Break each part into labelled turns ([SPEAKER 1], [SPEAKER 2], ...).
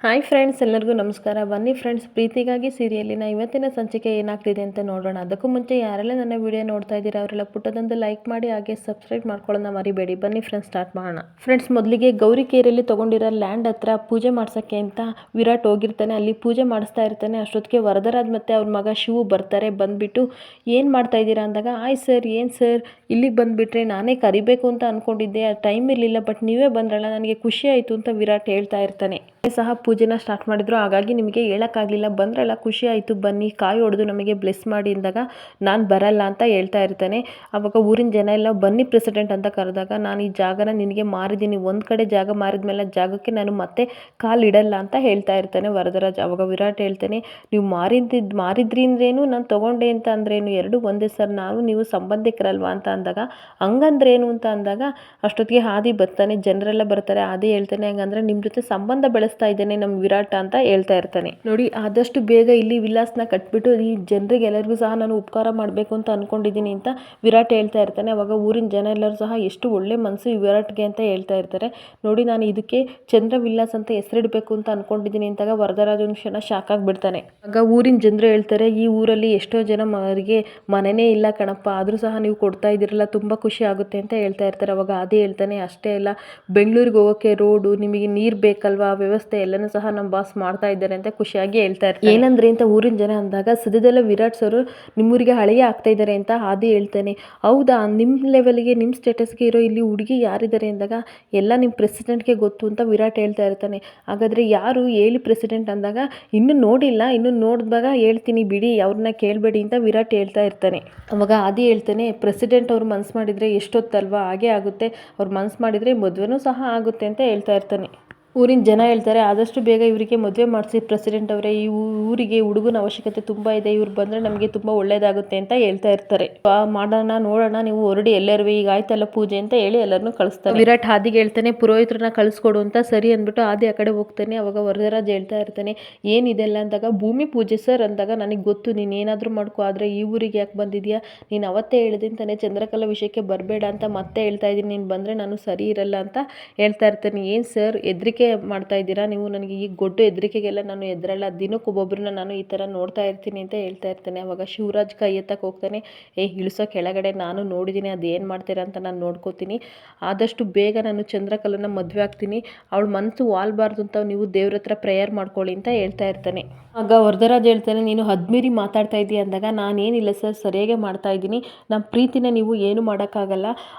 [SPEAKER 1] Hi friends, ಎಲ್ಲರಿಗೂ ನಮಸ್ಕಾರ. ಬನ್ನಿ ಫ್ರೆಂಡ್ಸ್, ಪ್ರೀತಿಗಾಗಿ ಸೀರಿಯಲಿನ ಇವತ್ತಿನ ಸಂಚಿಕೆ ಏನಾಗ್ತಿದೆ ಅಂತ ನೋಡೋಣ. ಅದಕ್ಕೂ ಮುಂಚೆ ಯಾರೆಲ್ಲ ನನ್ನ ವಿಡಿಯೋ ನೋಡ್ತಾ ಇದ್ದೀರಾ ಅವರೆಲ್ಲ ಪುಟ್ಟದೊಂದು ಲೈಕ್ ಮಾಡಿ, ಹಾಗೆ ಸಬ್ಸ್ಕ್ರೈಬ್ ಮಾಡ್ಕೊಳ್ಳೋಣ ಮರಿಬೇಡಿ. ಬನ್ನಿ ಫ್ರೆಂಡ್ಸ್, ಸ್ಟಾರ್ಟ್ ಮಾಡೋಣ. ಫ್ರೆಂಡ್ಸ್, ಮೊದಲಿಗೆ ಗೌರಿಕೇರಿಯಲ್ಲಿ ತೊಗೊಂಡಿರೋ ಲ್ಯಾಂಡ್ ಹತ್ರ ಪೂಜೆ ಮಾಡ್ಸೋಕ್ಕೆ ಅಂತ ವಿರಾಟ್ ಹೋಗಿರ್ತಾನೆ. ಅಲ್ಲಿ ಪೂಜೆ ಮಾಡಿಸ್ತಾ ಇರ್ತಾನೆ. ಅಷ್ಟೊತ್ತಿಗೆ ವರದರಾಜ್ ಮತ್ತು ಅವ್ರ ಮಗ ಶಿವು ಬರ್ತಾರೆ. ಬಂದುಬಿಟ್ಟು ಏನು ಮಾಡ್ತಾ ಇದ್ದೀರಾ ಅಂದಾಗ, ಸರ್, ಏನು ಸರ್ ಇಲ್ಲಿಗೆ ಬಂದುಬಿಟ್ರೆ, ನಾನೇ ಕರಿಬೇಕು ಅಂತ ಅಂದ್ಕೊಂಡಿದ್ದೆ, ಟೈಮ್ ಇರಲಿಲ್ಲ, ಬಟ್ ನೀವೇ ಬಂದ್ರಲ್ಲ, ನನಗೆ ಖುಷಿ ಆಯಿತು ಅಂತ ವಿರಾಟ್ ಹೇಳ್ತಾ ಇರ್ತಾನೆ. ಸಹ ಪೂಜೆನ ಸ್ಟಾರ್ಟ್ ಮಾಡಿದ್ರು, ಹಾಗಾಗಿ ನಿಮಗೆ ಹೇಳೋಕ್ಕಾಗಲಿಲ್ಲ, ಬಂದ್ರಲ್ಲ ಖುಷಿ ಆಯಿತು, ಬನ್ನಿ ಕಾಯಿ ಹೊಡೆದು ನಮಗೆ ಬ್ಲೆಸ್ ಮಾಡಿ ಅಂದಾಗ ನಾನು ಬರಲ್ಲ ಅಂತ ಹೇಳ್ತಾ ಇರ್ತಾನೆ. ಆವಾಗ ಊರಿನ ಜನ ಎಲ್ಲ ಬನ್ನಿ ಪ್ರೆಸಿಡೆಂಟ್ ಅಂತ ಕರೆದಾಗ, ನಾನು ಈ ಜಾಗನ ನಿನಗೆ ಮಾರಿದ್ದೀನಿ, ಒಂದು ಕಡೆ ಜಾಗ ಮಾರಿದ್ಮೇಲೆ ಜಾಗಕ್ಕೆ ನಾನು ಮತ್ತೆ ಕಾಲಿಡಲ್ಲ ಅಂತ ಹೇಳ್ತಾ ಇರ್ತಾನೆ ವರದರಾಜ್. ಆವಾಗ ವಿರಾಟ್ ಹೇಳ್ತಾನೆ, ನೀವು ಮಾರಿದ್ರಿ ಅಂದ್ರೇನು, ನಾನು ತೊಗೊಂಡೆ ಅಂತ ಅಂದ್ರೇನು, ಎರಡು ಒಂದೇ ಸರ್, ನೀವು ಸಂಬಂಧಿಕರಲ್ವಾ ಅಂತ ಅಂದಾಗ, ಹಂಗಂದ್ರೇನು ಅಂತ ಅಂದಾಗ ಅಷ್ಟೊತ್ತಿಗೆ ಆದಿ ಬರ್ತಾನೆ, ಜನರೆಲ್ಲ ಬರ್ತಾರೆ. ಆದಿ ಹೇಳ್ತಾನೆ, ಹಂಗಂದ್ರೆ ನಿಮ್ಮ ಜೊತೆ ಸಂಬಂಧ ಬೆಳೆಸ್ತಾ ಇದ್ದೇನೆ ನಮ್ಮ ವಿರಾಟ್ ಅಂತ ಹೇಳ್ತಾ ಇರ್ತಾನೆ. ನೋಡಿ, ಆದಷ್ಟು ಬೇಗ ಇಲ್ಲಿ ವಿಲಾಸ್ನ ಕಟ್ಬಿಟ್ಟು ಈ ಜನರಿಗೆ ಎಲ್ಲರಿಗೂ ಸಹ ನಾನು ಉಪಕಾರ ಮಾಡಬೇಕು ಅಂತ ಅನ್ಕೊಂಡಿದ್ದೀನಿ ಅಂತ ವಿರಾಟ್ ಹೇಳ್ತಾ ಇರ್ತಾನೆ. ಅವಾಗ ಊರಿನ ಜನ ಎಲ್ಲರೂ ಸಹ ಎಷ್ಟು ಒಳ್ಳೆ ಮನಸ್ಸು ಈ ವಿರಾಟ್ಗೆ ಅಂತ ಹೇಳ್ತಾ ಇರ್ತಾರೆ. ನೋಡಿ, ನಾನು ಇದಕ್ಕೆ ಚಂದ್ರ ವಿಲಾಸ್ ಅಂತ ಹೆಸರಿಡಬೇಕು ಅಂತ ಅನ್ಕೊಂಡಿದ್ದೀನಿ ಅಂತಾಗ ವರದರಾಜ್ ಒಂದು ಕ್ಷಣ ಶಾಕ್ ಆಗಿಬಿಡ್ತಾನೆ. ಆಗ ಊರಿನ ಜನರು ಹೇಳ್ತಾರೆ, ಈ ಊರಲ್ಲಿ ಎಷ್ಟೋ ಜನ ಅವರಿಗೆ ಮನೆನೇ ಇಲ್ಲ ಕಣಪ್ಪ, ಆದರೂ ಸಹ ನೀವು ಕೊಡ್ತಾ ಇದ್ದೀರಲ್ಲ, ತುಂಬ ಖುಷಿ ಆಗುತ್ತೆ ಅಂತ ಹೇಳ್ತಾ ಇರ್ತಾರೆ. ಅವಾಗ ಅದೇ ಹೇಳ್ತಾನೆ, ಅಷ್ಟೇ ಅಲ್ಲ, ಬೆಂಗಳೂರಿಗೆ ಹೋಗೋಕ್ಕೆ ರೋಡು, ನಿಮಗೆ ನೀರು ಬೇಕಲ್ವಾ, ವ್ಯವಸ್ಥೆ ಎಲ್ಲನೂ ಸಹ ನಮ್ಮ ಬಾಸ್ ಮಾಡ್ತಾ ಇದ್ದಾರೆ ಅಂತ ಖುಷಿಯಾಗಿ ಹೇಳ್ತಾ ಇರ್ತಾರೆ. ಏನಂದ್ರೆ ಅಂತ ಊರಿನ ಜನ ಅಂದಾಗ, ಸದ್ಯದಲ್ಲೇ ವಿರಾಟ್ ಸರ್ ನಿಮ್ಮೂರಿಗೆ ಹಳೆಯ ಆಗ್ತಾ ಇದ್ದಾರೆ ಅಂತ ಆದಿ ಹೇಳ್ತಾನೆ. ಹೌದಾ, ನಿಮ್ಮ ಲೆವೆಲ್ಗೆ ನಿಮ್ಮ ಸ್ಟೇಟಸ್ಗೆ ಇರೋ ಇಲ್ಲಿ ಹುಡುಗಿ ಯಾರಿದ್ದಾರೆ ಅಂದಾಗ, ಎಲ್ಲ ನಿಮ್ಮ ಪ್ರೆಸಿಡೆಂಟ್ಗೆ ಗೊತ್ತು ಅಂತ ವಿರಾಟ್ ಹೇಳ್ತಾ ಇರ್ತಾನೆ. ಹಾಗಾದರೆ ಯಾರು ಹೇಳಿ ಪ್ರೆಸಿಡೆಂಟ್ ಅಂದಾಗ, ಇನ್ನೂ ನೋಡಿಲ್ಲ, ಇನ್ನೂ ನೋಡಿದಾಗ ಹೇಳ್ತೀನಿ ಬಿಡಿ, ಅವ್ರನ್ನ ಕೇಳಬೇಡಿ ಅಂತ ವಿರಾಟ್ ಹೇಳ್ತಾ ಇರ್ತಾನೆ. ಅವಾಗ ಆದಿ ಹೇಳ್ತಾನೆ, ಪ್ರೆಸಿಡೆಂಟ್ ಅವ್ರು ಮನ್ಸು ಮಾಡಿದರೆ ಎಷ್ಟೊತ್ತಲ್ವಾ, ಹಾಗೆ ಆಗುತ್ತೆ, ಅವ್ರು ಮನ್ಸು ಮಾಡಿದರೆ ಮದುವೆನೂ ಸಹ ಆಗುತ್ತೆ ಅಂತ ಹೇಳ್ತಾ ಇರ್ತಾನೆ. ಊರಿನ ಜನ ಹೇಳ್ತಾರೆ, ಆದಷ್ಟು ಬೇಗ ಇವರಿಗೆ ಮದುವೆ ಮಾಡಿಸಿ ಪ್ರೆಸಿಡೆಂಟ್ ಅವರೇ, ಈ ಊರಿಗೆ ಹುಡುಗನ ಅವಶ್ಯಕತೆ ತುಂಬ ಇದೆ, ಇವ್ರು ಬಂದರೆ ನಮಗೆ ತುಂಬ ಒಳ್ಳೇದಾಗುತ್ತೆ ಅಂತ ಹೇಳ್ತಾ ಇರ್ತಾರೆ. ಮಾಡೋಣ, ನೋಡೋಣ, ನೀವು ಹೊರಡಿ ಎಲ್ಲರೂ, ಈಗ ಆಯ್ತಲ್ಲ ಪೂಜೆ ಅಂತ ಹೇಳಿ ಎಲ್ಲರನ್ನೂ ಕಳಿಸ್ತಾರೆ. ವಿರಾಟ್ ಆದಿಗೆ ಹೇಳ್ತಾನೆ, ಪುರೋಹಿತ್ರನ್ನ ಕಳಿಸ್ಕೊಡು ಅಂತ. ಸರಿ ಅಂದ್ಬಿಟ್ಟು ಆದಿ ಆ ಕಡೆ ಹೋಗ್ತಾನೆ. ಅವಾಗ ವರದರಾಜ್ ಹೇಳ್ತಾ ಇರ್ತಾನೆ, ಏನಿದೆಲ್ಲ ಅಂದಾಗ, ಭೂಮಿ ಪೂಜೆ ಸರ್ ಅಂದಾಗ, ನನಗೆ ಗೊತ್ತು ನೀನು ಏನಾದರೂ ಮಾಡ್ಕೋ, ಆದರೆ ಈ ಊರಿಗೆ ಯಾಕೆ ಬಂದಿದ್ಯಾ, ನೀನು ಅವತ್ತೇ ಹೇಳಿದ್ದೀನಿ ತಾನೆ ಚಂದ್ರಕಲಾ ವಿಷಯಕ್ಕೆ ಬರಬೇಡ ಅಂತ, ಮತ್ತೆ ಹೇಳ್ತಾ ಇದ್ದೀನಿ, ನೀನು ಬಂದರೆ ನಾನು ಸರಿ ಇರಲ್ಲ ಅಂತ ಹೇಳ್ತಾ ಇರ್ತಾನೆ. ಏನು ಸರ್ ಹೆದರಿಕೆ ಮಾಡ್ತಾ ಇದ್ದೀರಾ ನೀವು, ನನಗೆ ಈ ಗೊಡ್ಡು ಹೆದರಿಕೆಗೆಲ್ಲ ನಾನು ಎದ್ರಲ್ಲ, ದಿನಕ್ಕೊಬ್ಬೊಬ್ಬರನ್ನ ನಾನು ಈ ಥರ ನೋಡ್ತಾ ಇರ್ತೀನಿ ಅಂತ ಹೇಳ್ತಾ ಇರ್ತಾನೆ. ಅವಾಗ ಶಿವರಾಜ್ ಕೈ ಎತ್ತಕ್ಕೆ ಹೋಗ್ತಾನೆ, ಇಳಿಸೋ ಕೆಳಗಡೆ ನಾನು ನೋಡಿದ್ದೀನಿ, ಅದು ಏನು ಮಾಡ್ತೀರಾ ಅಂತ ನಾನು ನೋಡ್ಕೋತೀನಿ, ಆದಷ್ಟು ಬೇಗ ನಾನು ಚಂದ್ರಕಲನ ಮದುವೆ ಆಗ್ತೀನಿ, ಅವಳ ಮನಸ್ಸು ವಾಲ್ಬಾರ್ದು ಅಂತ ನೀವು ದೇವ್ರ ಹತ್ರ ಪ್ರೇಯರ್ ಮಾಡ್ಕೊಳ್ಳಿ ಅಂತ ಹೇಳ್ತಾ ಇರ್ತಾನೆ. ಆಗ ವರದರಾಜ್ ಹೇಳ್ತಾನೆ, ನೀನು ಹದ್ಮೀರಿ ಮಾತಾಡ್ತಾ ಇದ್ದೀಯ ಅಂದಾಗ, ನಾನೇನಿಲ್ಲ ಸರ್, ಸರಿಯಾಗೆ ಮಾಡ್ತಾ ಇದ್ದೀನಿ, ನಮ್ಮ ಪ್ರೀತಿನ ನೀವು ಏನು ಮಾಡೋಕ್ಕಾಗಲ್ಲ,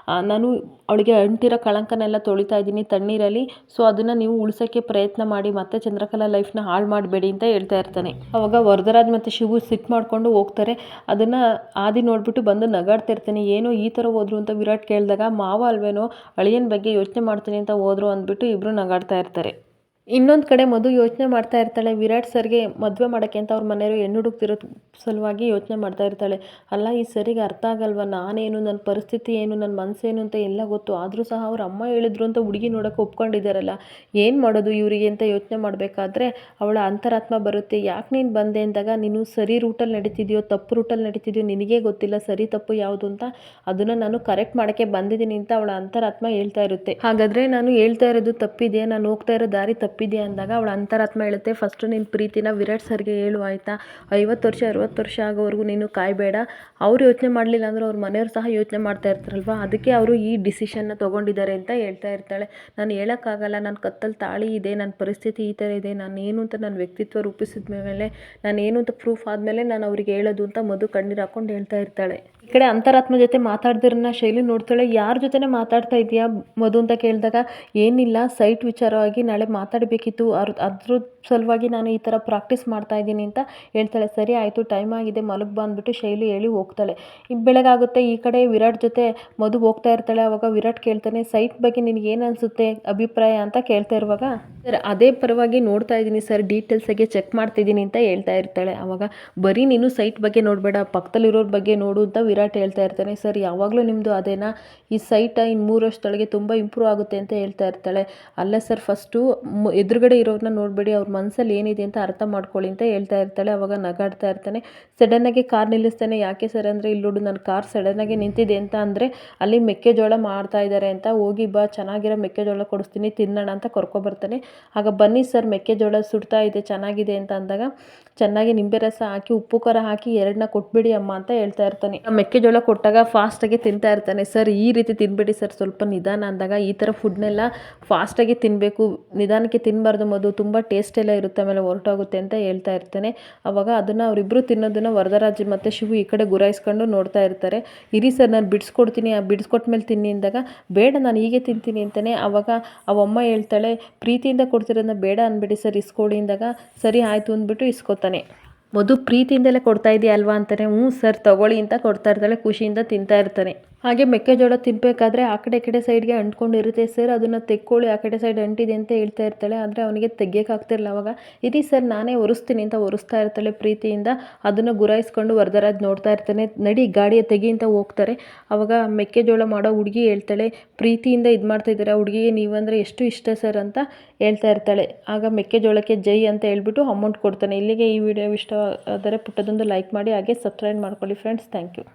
[SPEAKER 1] ನಾನು ಅವಳಿಗೆ ಅಂಟಿರೋ ಕಳಂಕನೆಲ್ಲ ತೊಳಿತಾ ಇದ್ದೀನಿ ತಣ್ಣೀರಲ್ಲಿ, ಸೊ ಅದನ್ನು ನೀವು ಉಳ್ಸೋಕ್ಕೆ ಪ್ರಯತ್ನ ಮಾಡಿ, ಮತ್ತೆ ಚಂದ್ರಕಲಾ ಲೈಫ್ನ ಹಾಳು ಮಾಡಬೇಡಿ ಅಂತ ಹೇಳ್ತಾ ಇರ್ತಾನೆ. ಅವಾಗ ವರದರಾಜ್ ಮತ್ತು ಶಿವು ಸಿಟ್ಟು ಮಾಡಿಕೊಂಡು ಹೋಗ್ತಾರೆ. ಅದನ್ನು ಆದಿ ನೋಡಿಬಿಟ್ಟು ಬಂದು ನಗಾಡ್ತಾ ಇರ್ತಾನೆ. ಏನೋ ಈ ಥರ ಹೋದ್ರು ಅಂತ ವಿರಾಟ್ ಕೇಳಿದಾಗ, ಮಾವ ಅಲ್ವೇನೋ ಅಳಿಯನ ಬಗ್ಗೆ ಯೋಚನೆ ಮಾಡ್ತೀನಿ ಅಂತ ಹೋದ್ರು ಅಂದ್ಬಿಟ್ಟು ಇಬ್ಬರು ನಗಾಡ್ತಾ ಇರ್ತಾರೆ. ಇನ್ನೊಂದು ಕಡೆ ಮಧು ಯೋಚನೆ ಮಾಡ್ತಾ ಇರ್ತಾಳೆ, ವಿರಾಟ್ ಸರ್ಗೆ ಮದುವೆ ಮಾಡೋಕ್ಕೆ ಅಂತ ಅವ್ರ ಮನೆಯವರು ಹೆಣ್ಣು ಹುಡುಕ್ತಿರೋ ಸಲುವಾಗಿ ಯೋಚನೆ ಮಾಡ್ತಾ ಇರ್ತಾಳೆ. ಅಲ್ಲ, ಈ ಸರಿಗೆ ಅರ್ಥ ಆಗಲ್ವ, ನಾನೇನು, ನನ್ನ ಪರಿಸ್ಥಿತಿ ಏನು, ನನ್ನ ಮನಸ್ಸೇನು ಅಂತ ಎಲ್ಲ ಗೊತ್ತು, ಆದರೂ ಸಹ ಅವ್ರ ಅಮ್ಮ ಹೇಳಿದ್ರು ಅಂತ ಹುಡುಗಿ ನೋಡೋಕೆ ಒಪ್ಕೊಂಡಿದ್ದಾರಲ್ಲ, ಏನು ಮಾಡೋದು ಇವರಿಗೆ ಅಂತ ಯೋಚನೆ ಮಾಡಬೇಕಾದ್ರೆ ಅವಳ ಅಂತರಾತ್ಮ ಬರುತ್ತೆ. ಯಾಕೆ ನೀನು ಬಂದೆ ಅಂದಾಗ, ನೀನು ಸರಿ ರೂಟಲ್ಲಿ ನಡೀತಿದ್ಯೋ ತಪ್ಪು ರೂಟಲ್ಲಿ ನಡೀತಿದ್ಯೋ ನಿನಗೇ ಗೊತ್ತಿಲ್ಲ, ಸರಿ ತಪ್ಪು ಯಾವುದು ಅಂತ, ಅದನ್ನು ನಾನು ಕರೆಕ್ಟ್ ಮಾಡೋಕ್ಕೆ ಬಂದಿದ್ದೀನಿ ಅಂತ ಅವಳ ಅಂತರಾತ್ಮ ಹೇಳ್ತಾ ಇರುತ್ತೆ. ಹಾಗಾದರೆ ನಾನು ಹೇಳ್ತಾ ಇರೋದು ತಪ್ಪಿದೆಯಾ, ನಾನು ಹೋಗ್ತಾ ಇರೋ ದಾರಿ ತಪ್ಪಿದೆಯಾ ಅಂದಾಗ ಅವಳ ಅಂತರಾತ್ಮ ಹೇಳುತ್ತೆ, ಫಸ್ಟು ನಿನ್ನ ಪ್ರೀತಿನ ವಿರಾಟ್ ಸರ್ಗೆ ಹೇಳು ಆಯಿತಾ, 50 ವರ್ಷ 60 ವರ್ಷ ಆಗೋವರೆಗೂ ನೀನು ಕಾಯಬೇಡ, ಅವ್ರು ಯೋಚನೆ ಮಾಡಲಿಲ್ಲ ಅಂದ್ರೆ ಅವ್ರ ಮನೆಯವ್ರು ಸಹ ಯೋಚನೆ ಮಾಡ್ತಾ ಇರ್ತಾರಲ್ವ, ಅದಕ್ಕೆ ಅವರು ಈ ಡಿಸಿಷನ್ನ ತೊಗೊಂಡಿದ್ದಾರೆ ಅಂತ ಹೇಳ್ತಾ ಇರ್ತಾಳೆ. ನಾನು ಹೇಳೋಕ್ಕಾಗಲ್ಲ, ನನ್ನ ಕತ್ತಲ್ಲಿ ತಾಳಿ ಇದೆ, ನನ್ನ ಪರಿಸ್ಥಿತಿ ಈ ಥರ ಇದೆ, ನಾನು ಏನು ಅಂತ ನನ್ನ ವ್ಯಕ್ತಿತ್ವ ರೂಪಿಸಿದ ಮೇಲೆ, ನಾನು ಏನು ಅಂತ ಪ್ರೂಫ್ ಆದಮೇಲೆ ನಾನು ಅವ್ರಿಗೆ ಹೇಳೋದು ಅಂತ ಮಧು ಕಣ್ಣೀರು ಹಾಕ್ಕೊಂಡು ಹೇಳ್ತಾ ಇರ್ತಾಳೆ. ಈ ಕಡೆ ಅಂತರಾತ್ಮ ಜೊತೆ ಮಾತಾಡ್ದಿರನ್ನ ಶೈಲಿ ನೋಡ್ತಾಳೆ. ಯಾರ ಜೊತೆ ಮಾತಾಡ್ತಾ ಇದೆಯಾ ಮಧು ಅಂತ ಕೇಳಿದಾಗ, ಏನಿಲ್ಲ, ಸೈಟ್ ವಿಚಾರವಾಗಿ ನಾಳೆ ಮಾತಾಡಬೇಕಿತ್ತು, ಅದ್ರ ಸಲುವಾಗಿ ನಾನು ಈ ಥರ ಪ್ರಾಕ್ಟೀಸ್ ಮಾಡ್ತಾ ಇದ್ದೀನಿ ಅಂತ ಹೇಳ್ತಾಳೆ. ಸರಿ ಆಯಿತು, ಟೈಮ್ ಆಗಿದೆ, ಮಲಗಿ ಬಂದುಬಿಟ್ಟು ಶೈಲಿ ಹೇಳಿ ಹೋಗ್ತಾಳೆ. ಈಗ ಬೆಳಗಾಗುತ್ತೆ. ಈ ಕಡೆ ವಿರಾಟ್ ಜೊತೆ ಮಧು ಹೋಗ್ತಾ ಇರ್ತಾಳೆ. ಅವಾಗ ವಿರಾಟ್ ಕೇಳ್ತಾನೆ, ಸೈಟ್ ಬಗ್ಗೆ ನಿನಗೆ ಏನು ಅನಿಸುತ್ತೆ ಅಭಿಪ್ರಾಯ ಅಂತ ಕೇಳ್ತಾ ಇರುವಾಗ, ಸರ್ ಅದೇ ಪರವಾಗಿ ನೋಡ್ತಾ ಇದ್ದೀನಿ ಸರ್, ಡೀಟೇಲ್ಸಾಗೆ ಚೆಕ್ ಮಾಡ್ತಿದ್ದೀನಿ ಅಂತ ಹೇಳ್ತಾ ಇರ್ತಾಳೆ. ಅವಾಗ ಬರೀ ನೀನು ಸೈಟ್ ಬಗ್ಗೆ ನೋಡಬೇಡ, ಪಕ್ಕದಲ್ಲಿರೋರ ಬಗ್ಗೆ ನೋಡು ಅಂತ ವಿರಾಟ್ ಹೇಳ್ತಾ ಇರ್ತಾನೆ, ಸರ್ ಯಾವಾಗಲೂ ನಿಮ್ಮದು ಅದೇನಾ, ಈ ಸೈಟ ಇನ್ನು 3 ವರ್ಷದೊಳಗೆ ತುಂಬ ಇಂಪ್ರೂವ್ ಆಗುತ್ತೆ ಅಂತ ಹೇಳ್ತಾ ಇರ್ತಾಳೆ. ಅಲ್ಲ ಸರ್, ಫಸ್ಟು ಎದುರುಗಡೆ ಇರೋರನ್ನ ನೋಡಬೇಡಿ, ಅವ್ರ ಮನಸ್ಸಲ್ಲಿ ಏನಿದೆ ಅಂತ ಅರ್ಥ ಮಾಡ್ಕೊಳ್ಳಿ ಅಂತ ಹೇಳ್ತಾ ಇರ್ತಾಳೆ. ಅವಾಗ ನಗಾಡ್ತಾ ಇರ್ತಾನೆ. ಸಡನ್ನಾಗಿ ಕಾರ್ ನಿಲ್ಲಿಸ್ತಾನೆ. ಯಾಕೆ ಸರ್ ಅಂದರೆ, ಇಲ್ಲಿ ನೋಡು ನನ್ನ ಕಾರ್ ಸಡನ್ನಾಗಿ ನಿಂತಿದೆ ಅಂತ ಅಂದರೆ ಅಲ್ಲಿ ಮೆಕ್ಕೆಜೋಳ ಮಾಡ್ತಾ ಇದ್ದಾರೆ ಅಂತ, ಹೋಗಿ ಬಾ ಚೆನ್ನಾಗಿರೋ ಮೆಕ್ಕೆಜೋಳ ಕೊಡಿಸ್ತೀನಿ ತಿನ್ನೋಣ ಅಂತ ಕರ್ಕೊಬರ್ತಾನೆ. ಆಗ ಬನ್ನಿ ಸರ್ ಮೆಕ್ಕೆಜೋಳ ಸುಡ್ತಾ ಇದೆ ಚೆನ್ನಾಗಿದೆ ಅಂತ ಅಂದಾಗ, ಚೆನ್ನಾಗಿ ನಿಂಬೆ ರಸ ಹಾಕಿ ಉಪ್ಪು ಖಾರ ಹಾಕಿ 2ನ್ನ ಕೊಟ್ಬಿಡಿ ಅಮ್ಮ ಅಂತ ಹೇಳ್ತಾ ಇರ್ತಾನೆ. ಮೆಕ್ಕೆಜೋಳ ಕೊಟ್ಟಾಗ ಫಾಸ್ಟಾಗಿ ತಿಂತಾ ಇರ್ತಾನೆ. ಸರ್ ಈ ರೀತಿ ತಿನ್ಬೇಡಿ ಸರ್, ಸ್ವಲ್ಪ ನಿಧಾನ ಅಂದಾಗ, ಈ ಥರ ಫುಡ್ನೆಲ್ಲ ಫಾಸ್ಟಾಗಿ ತಿನ್ನಬೇಕು, ನಿಧಾನಕ್ಕೆ ತಿನ್ನಬಾರ್ದು ಮಧು, ತುಂಬ ಟೇಸ್ಟ್ ಎಲ್ಲ ಇರುತ್ತೆ, ಆಮೇಲೆ ಹೊರಟೋಗುತ್ತೆ ಅಂತ ಹೇಳ್ತಾ ಇರ್ತಾನೆ. ಅವಾಗ ಅದನ್ನು ಅವರಿಬ್ಬರು ತಿನ್ನೋದನ್ನು ವರದರಾಜ್ ಮತ್ತು ಶಿವು ಈ ಕಡೆ ಗುರಾಯಿಸ್ಕೊಂಡು ನೋಡ್ತಾ ಇರ್ತಾರೆ. ಇರಿ ಸರ್ ನಾನು ಬಿಡಿಸ್ಕೊಡ್ತೀನಿ, ಆ ಬಿಡಿಸ್ಕೊಟ್ಮೇಲೆ ತಿನ್ನಿ ಅಂದಾಗ, ಬೇಡ ನಾನು ಹೀಗೆ ತಿಂತೀನಿ ಅಂತಾನೆ. ಅವಾಗ ಅವಮ್ಮ ಹೇಳ್ತಾಳೆ, ಪ್ರೀತಿಯಿಂದ ಕೊಡ್ತಿರೋದನ್ನ ಬೇಡ ಅನ್ಬೇಡಿ ಸರ್, ಇಸ್ಕೊಡಿ ಅಂದಾಗ, ಸರಿ ಆಯಿತು ಅಂದ್ಬಿಟ್ಟು ಇಸ್ಕೊತಾನೆ. ಮಧು ಪ್ರೀತಿಯಿಂದಲೇ ಕೊಡ್ತಾ ಇದೆಯಾ ಅಲ್ವಾ ಅಂತಾನೆ. ಹ್ಞೂ ಸರ್ ತಗೊಳ್ಳಿ ಅಂತ ಕೊಡ್ತಾ ಇರ್ತಾಳೆ, ಖುಷಿಯಿಂದ ತಿಂತಾ ಇರ್ತಾನೆ. ಹಾಗೆ ಮೆಕ್ಕೆಜೋಳ ತಿನ್ನಬೇಕಾದ್ರೆ ಆ ಕಡೆ ಸೈಡ್ಗೆ ಅಂಟ್ಕೊಂಡಿರುತ್ತೆ. ಸರ್ ಅದನ್ನು ತೆಕ್ಕೊಳ್ಳಿ, ಆ ಕಡೆ ಸೈಡ್ ಅಂಟಿದೆ ಅಂತ ಹೇಳ್ತಾ ಇರ್ತಾಳೆ. ಆದರೆ ಅವನಿಗೆ ತೆಗಿಯೋಕ್ಕಾಗ್ತಿರಲ್ಲ. ಅವಾಗ ಇರಿ ಸರ್ ನಾನೇ ಒರೆಸ್ತೀನಿ ಅಂತ ಒರೆಸ್ತಾ ಇರ್ತಾಳೆ ಪ್ರೀತಿಯಿಂದ. ಅದನ್ನು ಗುರಾಯಿಸ್ಕೊಂಡು ವರದರಾಜ್ ನೋಡ್ತಾ ಇರ್ತಾನೆ. ನಡಿ ಗಾಡಿಯ ತೆಗಿ ಅಂತ ಹೋಗ್ತಾರೆ. ಅವಾಗ ಮೆಕ್ಕೆಜೋಳ ಮಾಡೋ ಹುಡುಗಿ ಹೇಳ್ತಾಳೆ, ಪ್ರೀತಿಯಿಂದ ಇದು ಮಾಡ್ತಾ ಇದ್ದೀರಾ ಹುಡುಗಿಗೆ, ನೀವಂದರೆ ಎಷ್ಟು ಇಷ್ಟ ಸರ್ ಅಂತ ಹೇಳ್ತಾ ಇರ್ತಾಳೆ. ಆಗ ಮೆಕ್ಕೆಜೋಳಕ್ಕೆ ಜೈ ಅಂತ ಹೇಳ್ಬಿಟ್ಟು ಅಮೌಂಟ್ ಕೊಡ್ತಾನೆ. ಇಲ್ಲಿಗೆ ಈ ವಿಡಿಯೋ ಇಷ್ಟ ಆದರೆ ಪುಟ್ಟದೊಂದು ಲೈಕ್ ಮಾಡಿ, ಹಾಗೆ ಸಬ್ಸ್ಕ್ರೈಬ್ ಮಾಡ್ಕೊಳ್ಳಿ ಫ್ರೆಂಡ್ಸ್. Thank you.